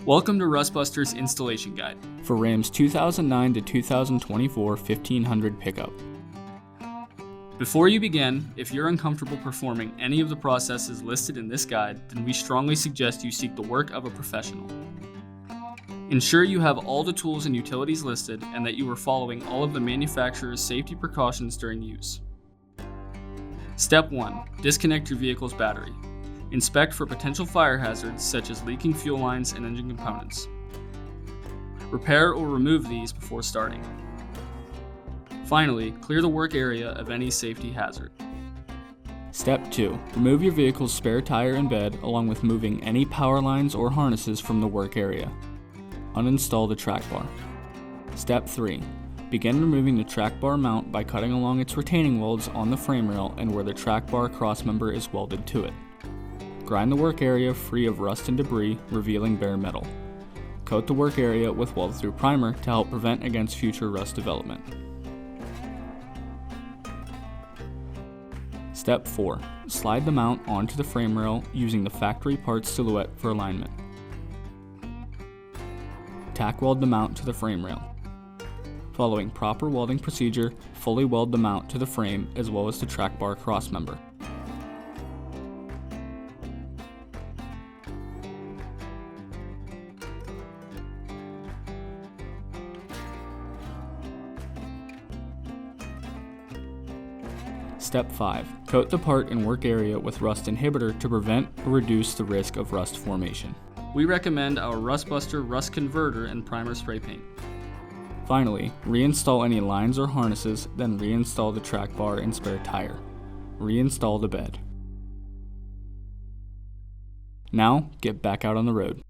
Welcome to Rustbuster's Installation Guide for Ram's 2009 to 2024 1500 pickup. Before you begin, if you're uncomfortable performing any of the processes listed in this guide, then we strongly suggest you seek the work of a professional. Ensure you have all the tools and utilities listed and that you are following all of the manufacturer's safety precautions during use. Step 1. Disconnect your vehicle's battery. Inspect for potential fire hazards such as leaking fuel lines and engine components. Repair or remove these before starting. Finally, clear the work area of any safety hazard. Step 2. Remove your vehicle's spare tire and bed along with moving any power lines or harnesses from the work area. Uninstall the track bar. Step 3. Begin removing the track bar mount by cutting along its retaining welds on the frame rail and where the track bar crossmember is welded to it. Grind the work area free of rust and debris, revealing bare metal. Coat the work area with weld-through primer to help prevent against future rust development. Step 4. Slide the mount onto the frame rail using the factory parts silhouette for alignment. Tack weld the mount to the frame rail. Following proper welding procedure, fully weld the mount to the frame as well as the track bar crossmember. Step 5. Coat the part and work area with rust inhibitor to prevent or reduce the risk of rust formation. We recommend our Rustbuster Rust Converter and Primer Spray Paint. Finally, reinstall any lines or harnesses, then reinstall the track bar and spare tire. Reinstall the bed. Now, get back out on the road.